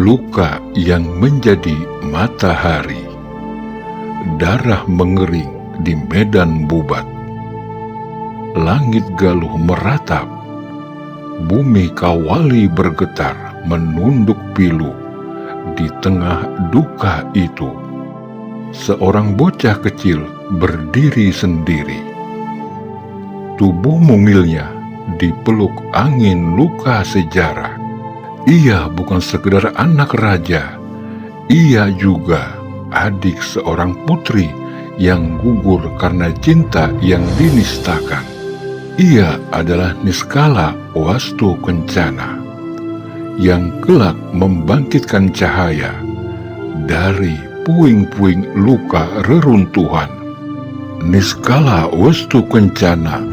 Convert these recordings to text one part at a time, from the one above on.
luka yang menjadi matahari, darah mengering di medan Bubat. Langit galuh meratap, bumi Kawali bergetar menunduk pilu. Di tengah duka itu, seorang bocah kecil berdiri sendiri. Tubuh mungilnya dipeluk angin luka sejarah. Ia bukan sekedar anak raja, ia juga adik seorang putri yang gugur karena cinta yang dinistakan. Ia adalah Niskala Wastu Kencana, yang kelak membangkitkan cahaya dari puing-puing luka reruntuhan. Niskala Wastu Kencana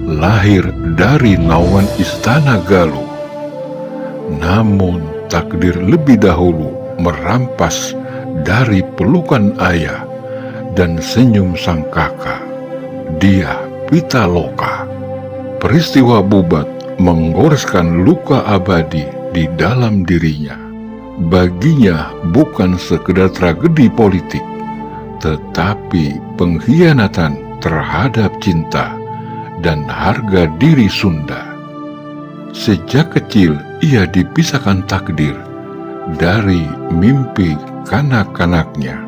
lahir dari naungan istana Galuh. Namun takdir lebih dahulu merampas dari pelukan ayah dan senyum sang kakak. Dia Pitaloka. Peristiwa Bubat menggoreskan luka abadi di dalam dirinya. Baginya bukan sekedar tragedi politik, tetapi pengkhianatan terhadap cinta dan harga diri Sunda. Sejak kecil ia dipisahkan takdir dari mimpi kanak-kanaknya.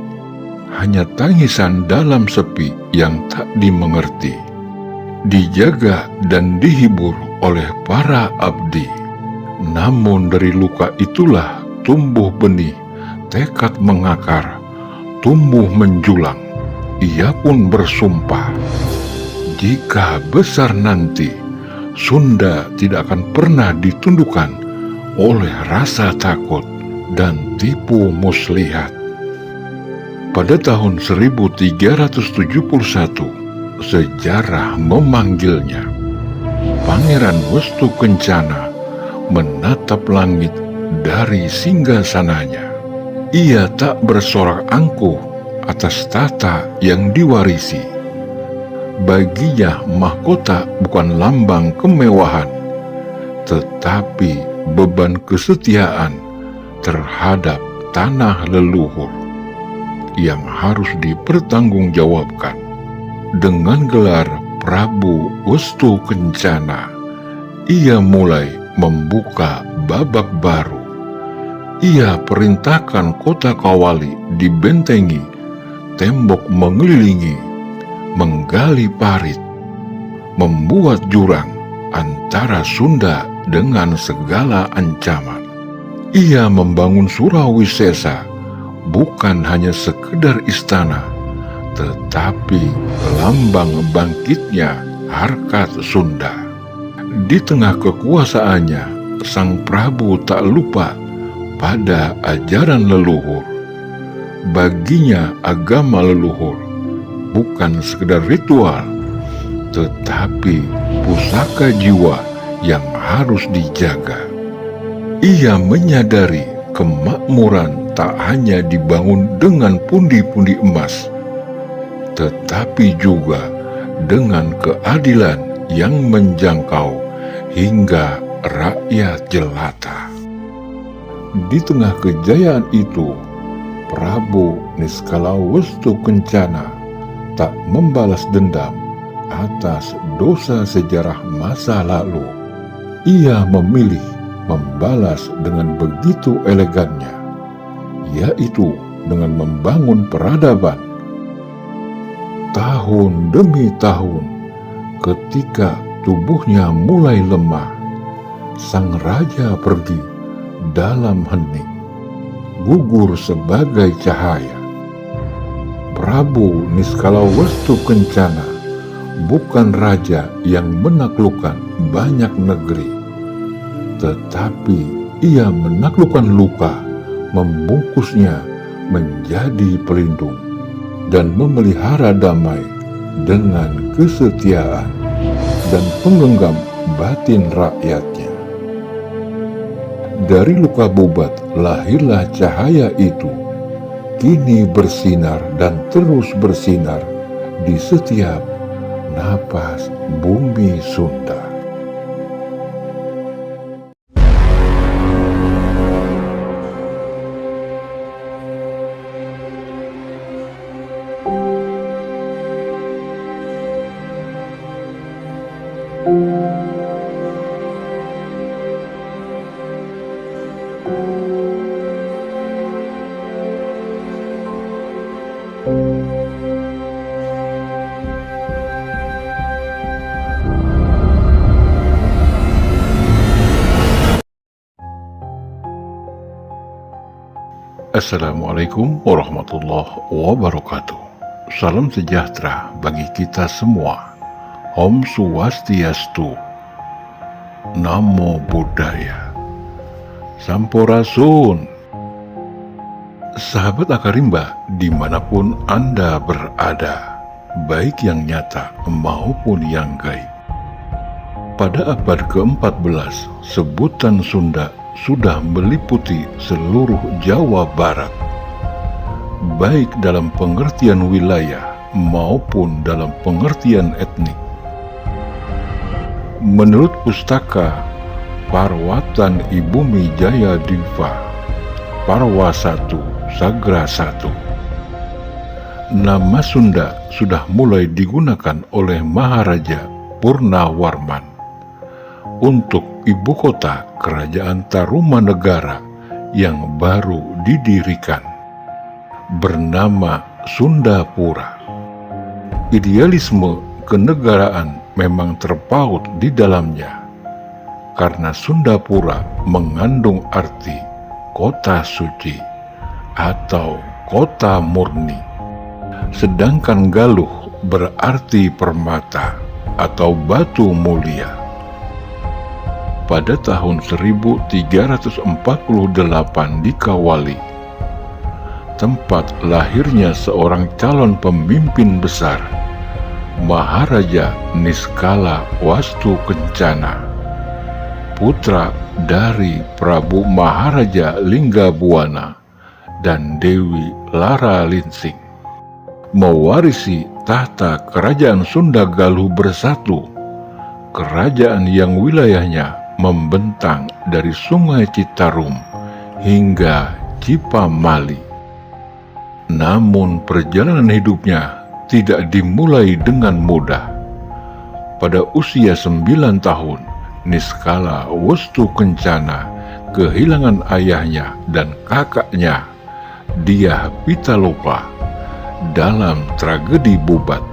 Hanya tangisan dalam sepi yang tak dimengerti. Dijaga dan dihibur oleh para abdi. Namun dari luka itulah tumbuh benih, tekad mengakar, tumbuh menjulang. Ia pun bersumpah, jika besar nanti, Sunda tidak akan pernah ditundukkan oleh rasa takut dan tipu muslihat. Pada tahun 1371, sejarah memanggilnya. Pangeran Wastu Kencana menatap langit dari singgasananya. Ia tak bersorak angkuh atas tata yang diwarisi. Baginya mahkota bukan lambang kemewahan, tetapi beban kesetiaan terhadap tanah leluhur yang harus dipertanggungjawabkan. Dengan gelar Prabu Wastu Kencana, ia mulai membuka babak baru. Ia perintahkan kota Kawali dibentengi, tembok mengelilingi, menggali parit, membuat jurang antara Sunda dengan segala ancaman. Ia membangun Surawisesa, bukan hanya sekedar istana, tetapi lambang bangkitnya harkat Sunda. Di tengah kekuasaannya, Sang Prabu tak lupa pada ajaran leluhur. Baginya agama leluhur bukan sekedar ritual, tetapi pusaka jiwa yang harus dijaga. Ia menyadari kemakmuran tak hanya dibangun dengan pundi-pundi emas, tetapi juga dengan keadilan yang menjangkau hingga rakyat jelata. Di tengah kejayaan itu, Prabu Niskala Wastu Kencana tak membalas dendam atas dosa sejarah masa lalu. Ia memilih membalas dengan begitu elegannya, yaitu dengan membangun peradaban. Tahun demi tahun, ketika tubuhnya mulai lemah, sang raja pergi dalam hening, gugur sebagai cahaya. Prabu Niskala Wastu Kencana bukan raja yang menaklukkan banyak negeri, tetapi ia menaklukkan luka, membungkusnya menjadi pelindung, dan memelihara damai dengan kesetiaan dan penggenggam batin rakyatnya. Dari luka Bubat lahirlah cahaya itu, kini bersinar dan terus bersinar di setiap napas bumi Sunda. Assalamualaikum warahmatullahi wabarakatuh. Salam sejahtera bagi kita semua. Om Swastiastu. Namo Buddhaya. Sampurasun. Sahabat Akarimba, dimanapun Anda berada, baik yang nyata maupun yang gaib. Pada abad ke-14, sebutan Sunda sudah meliputi seluruh Jawa Barat, baik dalam pengertian wilayah maupun dalam pengertian etnik. Menurut pustaka Parwatan Ibumi Jaya Diva, Parwa 1, Sagra 1, nama Sunda sudah mulai digunakan oleh Maharaja Purnawarman untuk ibu kota kerajaan Tarumanegara yang baru didirikan, bernama Sundapura. Idealisme kenegaraan memang terpaut di dalamnya, karena Sundapura mengandung arti kota suci atau kota murni, sedangkan Galuh berarti permata atau batu mulia. Pada tahun 1348 di Kawali, tempat lahirnya seorang calon pemimpin besar, Maharaja Niskala Wastukencana, putra dari Prabu Maharaja Linggabuana dan Dewi Lara Linsing, mewarisi tahta kerajaan Sunda Galuh Bersatu, kerajaan yang wilayahnya membentang dari Sungai Citarum hingga Cipamali. Namun perjalanan hidupnya tidak dimulai dengan mudah. Pada usia 9 tahun, Niskala Wastukencana kehilangan ayahnya dan kakaknya, Dyah Pitaloka, dalam tragedi Bubat.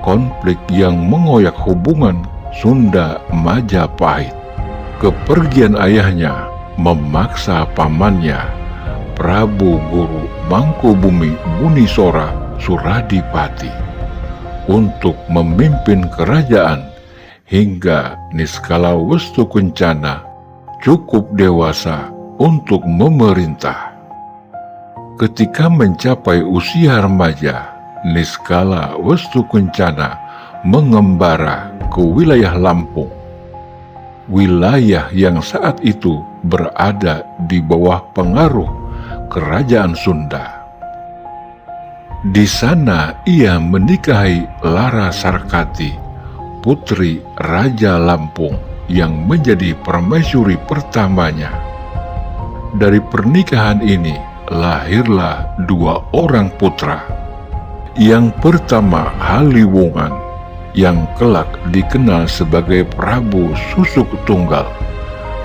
Konflik yang mengoyak hubungan Sunda Majapahit. Kepergian ayahnya memaksa pamannya, Prabu Guru Mangkubumi Bunisora Suradipati, untuk memimpin kerajaan hingga Niskala Wastukencana cukup dewasa untuk memerintah. Ketika mencapai usia remaja, Niskala Wastukencana mengembara ke wilayah Lampung, wilayah yang saat itu berada di bawah pengaruh kerajaan Sunda. Di sana ia menikahi Lara Sarkati, putri Raja Lampung yang menjadi permaisuri pertamanya. Dari pernikahan ini lahirlah 2 orang putra. Yang pertama Haliwungan, yang kelak dikenal sebagai Prabu Susuk Tunggal,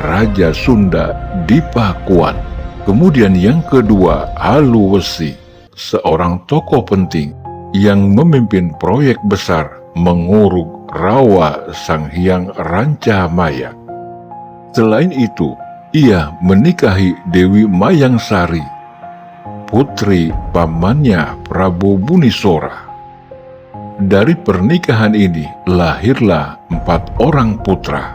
Raja Sunda di Pakuan. Kemudian yang kedua Haluwesi, seorang tokoh penting yang memimpin proyek besar menguruk rawa Sang Hyang Rancamaya. Selain itu, ia menikahi Dewi Mayangsari, putri pamannya Prabu Bunisora. Dari pernikahan ini lahirlah 4 orang putra.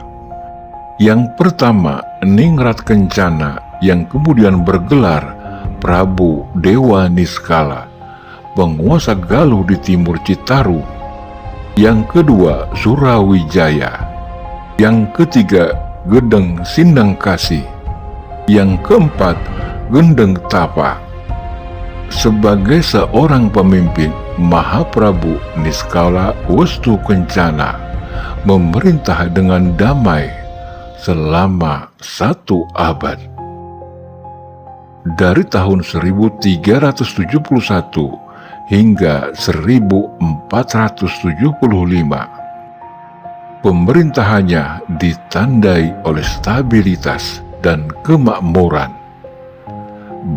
Yang pertama Ningrat Kencana, yang kemudian bergelar Prabu Dewa Niskala, penguasa Galuh di timur Citarum. Yang kedua Surawijaya. Yang ketiga Gedeng Sindangkasih. Yang keempat Gendeng Tapa. Sebagai seorang pemimpin, Mahaprabu Niskala Wastukencana memerintah dengan damai selama 1 abad. Dari tahun 1371 hingga 1475, pemerintahannya ditandai oleh stabilitas dan kemakmuran.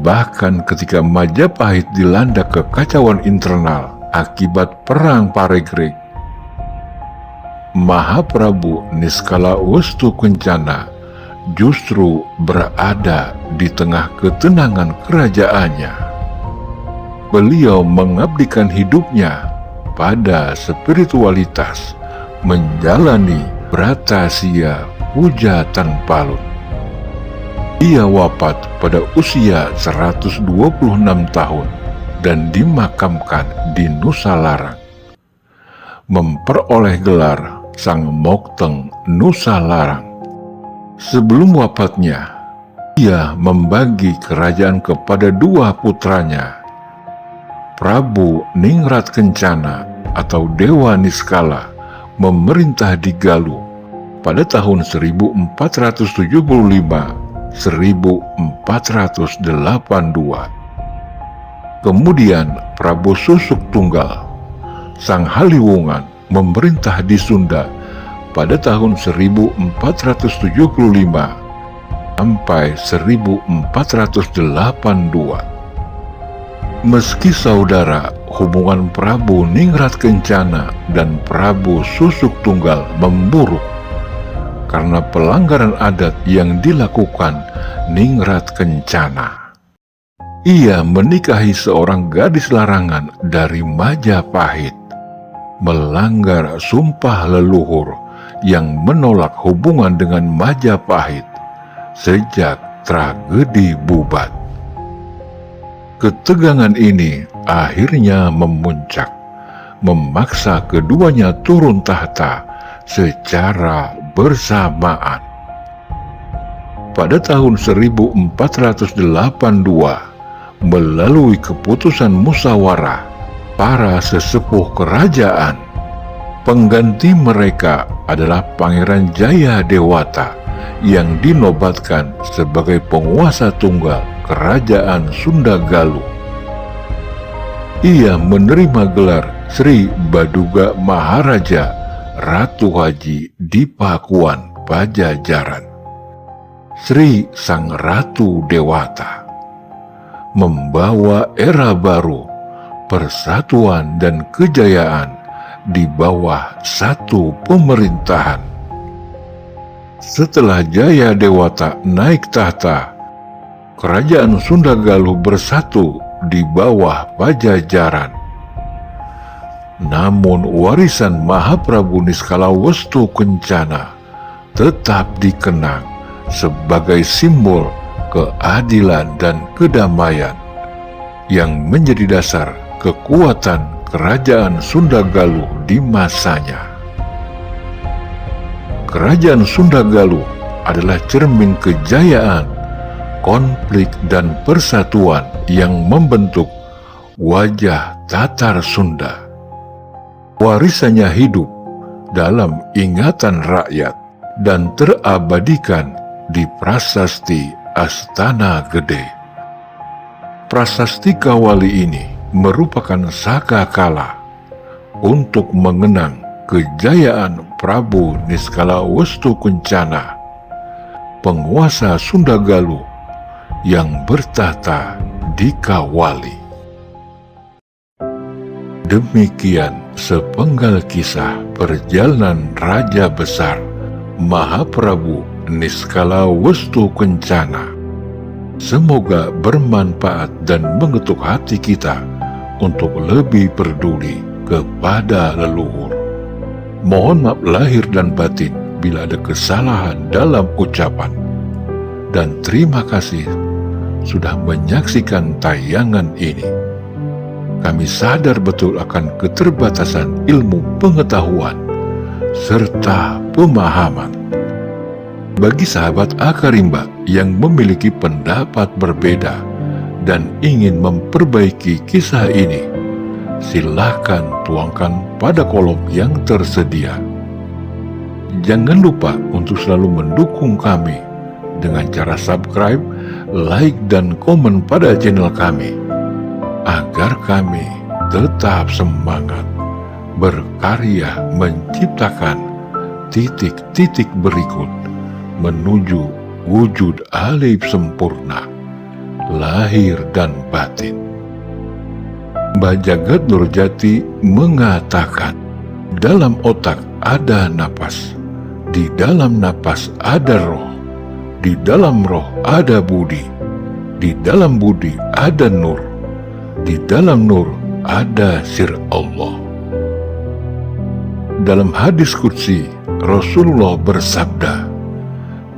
Bahkan ketika Majapahit dilanda kekacauan internal akibat Perang Paregreg, Mahaprabu Niskala Westukencana justru berada di tengah ketenangan kerajaannya. Beliau mengabdikan hidupnya pada spiritualitas, menjalani Bratasya Puja Tanpalut. Ia wafat pada usia 126 tahun dan dimakamkan di Nusa Larang, memperoleh gelar Sang Mokteng Nusa Larang. Sebelum wafatnya, ia membagi kerajaan kepada dua putranya, Prabu Ningrat Kencana atau Dewa Niskala, memerintah di Galuh pada tahun 1475-1482. Kemudian Prabu Susuk Tunggal, Sang Haliwungan, memerintah di Sunda pada tahun 1475 sampai 1482. Meski saudara, hubungan Prabu Ningrat Kencana dan Prabu Susuk Tunggal memburuk karena pelanggaran adat yang dilakukan Ningrat Kencana. Ia menikahi seorang gadis larangan dari Majapahit, melanggar sumpah leluhur yang menolak hubungan dengan Majapahit sejak tragedi Bubat. Ketegangan ini akhirnya memuncak, memaksa keduanya turun tahta secara bersamaan. Pada tahun 1482, melalui keputusan musyawarah para sesepuh kerajaan, pengganti mereka adalah Pangeran Jayadewata yang dinobatkan sebagai penguasa tunggal Kerajaan Sunda Galuh. Ia menerima gelar Sri Baduga Maharaja Ratu Haji di Pakuan, Pajajaran. Sri Sang Ratu Dewata membawa era baru, persatuan dan kejayaan di bawah satu pemerintahan. Setelah Jayadewata naik tahta, Kerajaan Sunda Galuh bersatu di bawah Pajajaran. Namun warisan Mahaprabu Niskala Westukencana tetap dikenang sebagai simbol keadilan dan kedamaian yang menjadi dasar kekuatan Kerajaan Sunda Galuh di masanya. Kerajaan Sunda Galuh adalah cermin kejayaan, konflik dan persatuan yang membentuk wajah Tatar Sunda. Warisannya hidup dalam ingatan rakyat dan terabadikan di prasasti Astana Gede. Prasasti Kawali ini merupakan sakakala untuk mengenang kejayaan Prabu Niskala Westukencana, penguasa Sunda Galuh yang bertahta di Kawali. Demikian sepenggal kisah perjalanan Raja Besar Mahaprabu Niskala Westukencana. Semoga bermanfaat dan mengetuk hati kita untuk lebih peduli kepada leluhur. Mohon maaf lahir dan batin bila ada kesalahan dalam ucapan. Dan terima kasih sudah menyaksikan tayangan ini. Kami sadar betul akan keterbatasan ilmu pengetahuan serta pemahaman. Bagi sahabat Akarimba yang memiliki pendapat berbeda dan ingin memperbaiki kisah ini, silakan tuangkan pada kolom yang tersedia. Jangan lupa untuk selalu mendukung kami dengan cara subscribe, like, dan komen pada channel kami, agar kami tetap semangat berkarya menciptakan titik-titik berikut menuju wujud alif sempurna, lahir dan batin. Mbah Jagat Nurjati mengatakan, dalam otak ada napas, di dalam napas ada roh, di dalam roh ada budi, di dalam budi ada nur, di dalam nur ada sir Allah. Dalam hadis qudsi, Rasulullah bersabda,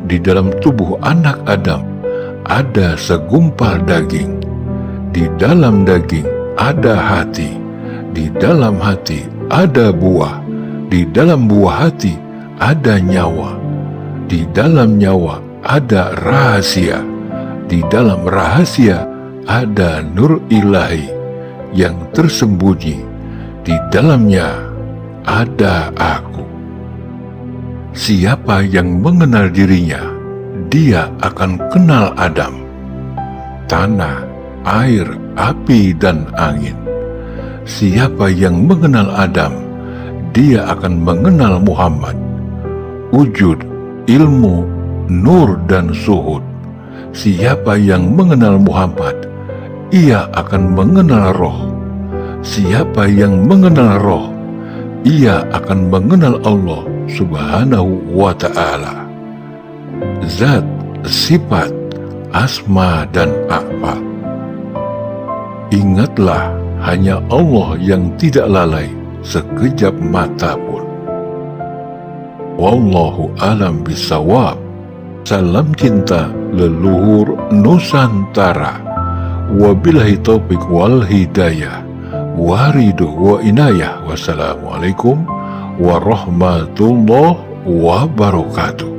di dalam tubuh anak Adam ada segumpal daging, di dalam daging ada hati, di dalam hati ada buah, di dalam buah hati ada nyawa, di dalam nyawa ada rahasia, di dalam rahasia ada nur ilahi yang tersembunyi, di dalamnya ada aku. Siapa yang mengenal dirinya, dia akan kenal Adam, tanah, air, api, dan angin. Siapa yang mengenal Adam, dia akan mengenal Muhammad, wujud, ilmu, nur, dan suhud. Siapa yang mengenal Muhammad, ia akan mengenal roh. Siapa yang mengenal roh, ia akan mengenal Allah Subhanahu wa Ta'ala. Zat, sifat, asma, dan af'al. Ingatlah, hanya Allah yang tidak lalai sekejap mata pun. Wallahu alam bisawab. Salam cinta leluhur Nusantara. Wabillahi taufiq wal hidayah, waridu wa inayah. Wassalamualaikum warahmatullahi wabarakatuh.